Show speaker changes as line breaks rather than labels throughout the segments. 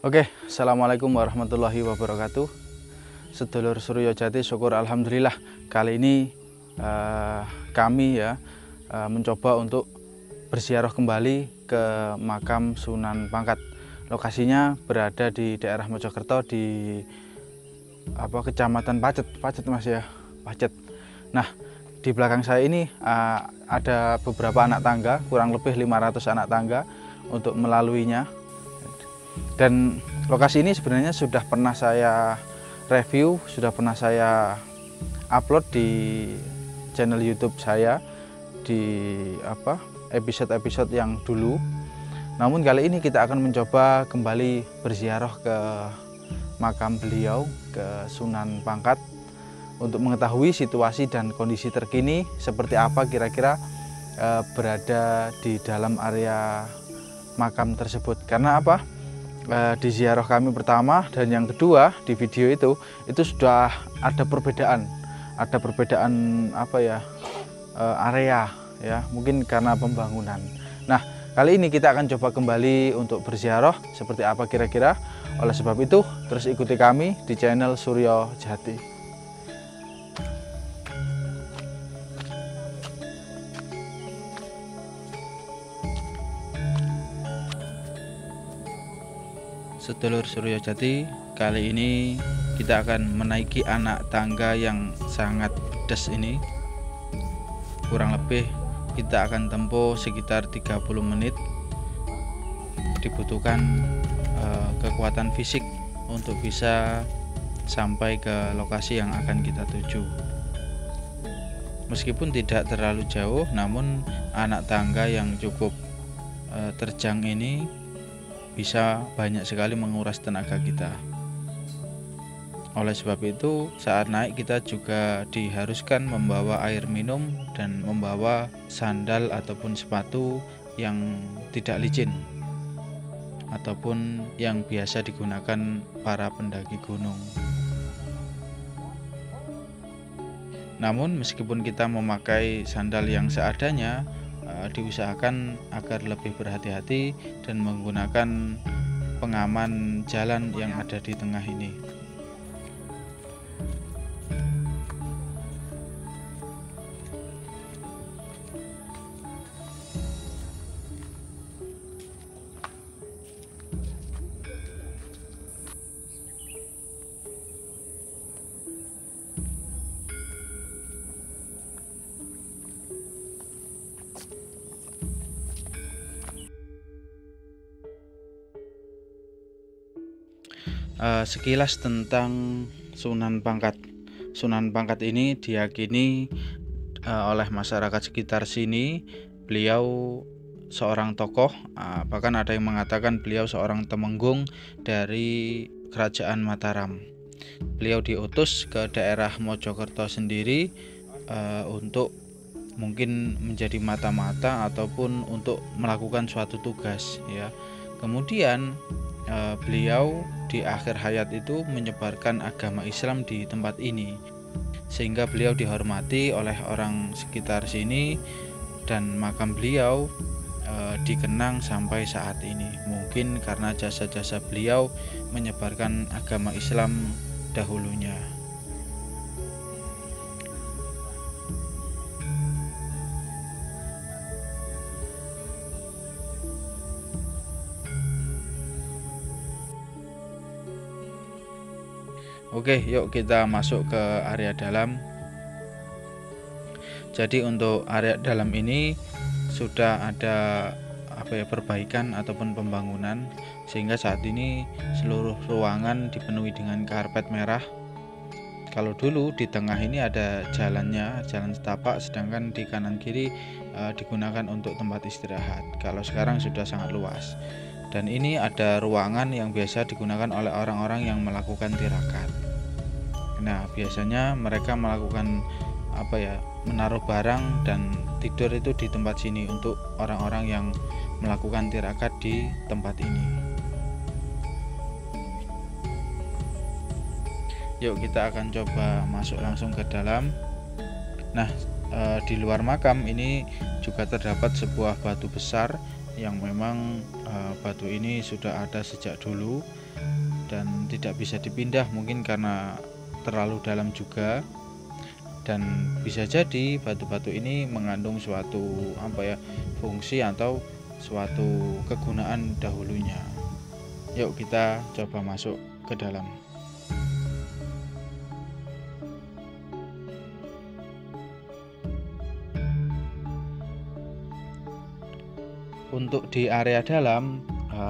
Oke, assalamualaikum warahmatullahi wabarakatuh. Sedulur Suryo Jati, syukur alhamdulillah kali ini kami mencoba untuk berziarah kembali ke makam Sunan Pangkat. Lokasinya berada di daerah Mojokerto di Kecamatan Pacet, Mas ya, Pacet. Nah, di belakang saya ini ada beberapa anak tangga, kurang lebih 500 anak tangga untuk melaluinya. Dan lokasi ini sebenarnya sudah pernah saya review, sudah pernah saya upload di channel YouTube saya di episode-episode yang dulu. Namun kali ini kita akan mencoba kembali berziarah ke makam beliau, ke Sunan Pangkat, untuk mengetahui situasi dan kondisi terkini seperti apa kira-kira berada di dalam area makam tersebut. Karena apa? Di ziarah kami pertama dan yang kedua di video itu sudah ada perbedaan area ya, mungkin karena pembangunan. Nah, kali ini kita akan coba kembali untuk berziarah seperti apa kira-kira. Oleh sebab itu terus ikuti kami di channel Suryo Jati. Sedulur Suryo Jati, kali ini kita akan menaiki anak tangga yang sangat pedas ini. Kurang lebih kita akan tempuh sekitar 30 menit. Dibutuhkan kekuatan fisik untuk bisa sampai ke lokasi yang akan kita tuju. Meskipun tidak terlalu jauh, namun anak tangga yang cukup terjang ini bisa banyak sekali menguras tenaga kita. Oleh sebab itu, saat naik kita juga diharuskan membawa air minum dan membawa sandal ataupun sepatu yang tidak licin ataupun yang biasa digunakan para pendaki gunung. Namun meskipun kita memakai sandal yang seadanya, diusahakan agar lebih berhati-hati dan menggunakan pengaman jalan yang ada di tengah ini. Sekilas tentang Sunan Pangkat. Sunan Pangkat ini diyakini oleh masyarakat sekitar sini beliau seorang tokoh, bahkan ada yang mengatakan beliau seorang temenggung dari Kerajaan Mataram. Beliau diutus ke daerah Mojokerto sendiri untuk mungkin menjadi mata-mata ataupun untuk melakukan suatu tugas ya. Kemudian beliau di akhir hayat itu menyebarkan agama Islam di tempat ini, sehingga beliau dihormati oleh orang sekitar sini dan makam beliau dikenang sampai saat ini. Mungkin karena jasa-jasa beliau menyebarkan agama Islam dahulunya. Oke, yuk kita masuk ke area dalam. Jadi untuk area dalam ini sudah ada perbaikan ataupun pembangunan, sehingga saat ini seluruh ruangan dipenuhi dengan karpet merah. Kalau dulu di tengah ini ada jalannya, jalan setapak, sedangkan di kanan kiri digunakan untuk tempat istirahat. Kalau sekarang sudah sangat luas. Dan ini ada ruangan yang biasa digunakan oleh orang-orang yang melakukan tirakat. Nah, biasanya mereka melakukan menaruh barang dan tidur itu di tempat sini untuk orang-orang yang melakukan tirakat di tempat ini. Yuk kita akan coba masuk langsung ke dalam. Nah, di luar makam ini juga terdapat sebuah batu besar yang memang batu ini sudah ada sejak dulu. dan tidak bisa dipindah, mungkin karena terlalu dalam juga. Dan bisa jadi batu-batu ini mengandung suatu fungsi atau suatu kegunaan dahulunya. Yuk kita coba masuk ke dalam. Untuk di area dalam,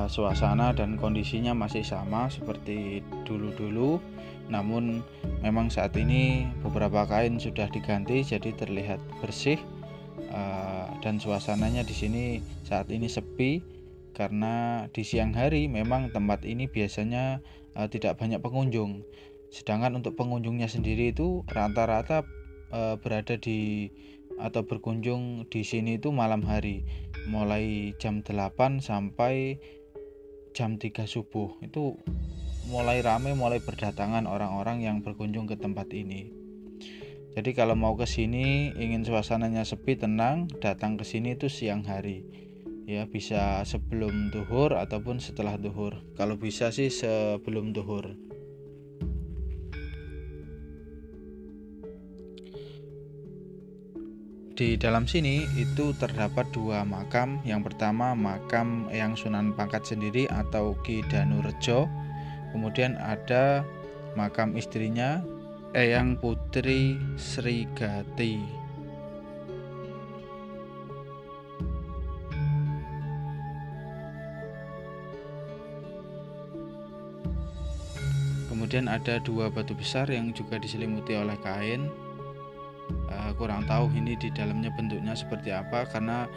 suasana dan kondisinya masih sama seperti dulu-dulu, namun memang saat ini beberapa kain sudah diganti jadi terlihat bersih, dan suasananya di sini saat ini sepi karena di siang hari memang tempat ini biasanya tidak banyak pengunjung. Sedangkan untuk pengunjungnya sendiri itu rata-rata berada di atau berkunjung di sini itu malam hari, mulai jam 8 sampai jam 3 subuh. Itu mulai ramai, mulai berdatangan orang-orang yang berkunjung ke tempat ini. Jadi kalau mau ke sini ingin suasananya sepi, tenang, datang ke sini itu siang hari. Ya, bisa sebelum duhur ataupun setelah duhur. Kalau bisa sih sebelum duhur. Di dalam sini itu terdapat dua makam. Yang pertama makam Eyang Sunan Pangkat sendiri atau Ki Danurejo. Kemudian ada makam istrinya Eyang Putri Srigati. Kemudian ada dua batu besar yang juga diselimuti oleh kain. Kurang tahu ini di dalamnya bentuknya seperti apa karena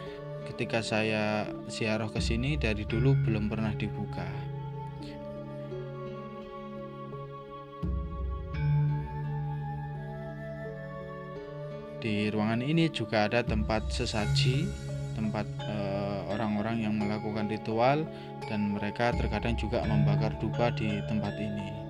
ketika saya ziarah ke sini dari dulu belum pernah dibuka. Di ruangan ini juga ada tempat sesaji, tempat orang-orang yang melakukan ritual, dan mereka terkadang juga membakar dupa di tempat ini.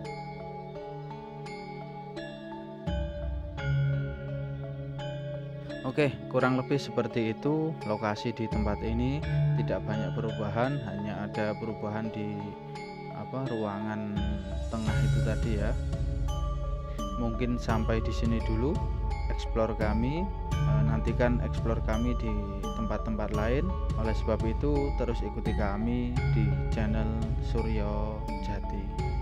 Oke, kurang lebih seperti itu lokasi di tempat ini. Tidak banyak perubahan, hanya ada perubahan di ruangan tengah itu tadi ya. Mungkin sampai di sini dulu explore kami. Nantikan explore kami di tempat-tempat lain. Oleh sebab itu terus ikuti kami di channel Suryo Jati.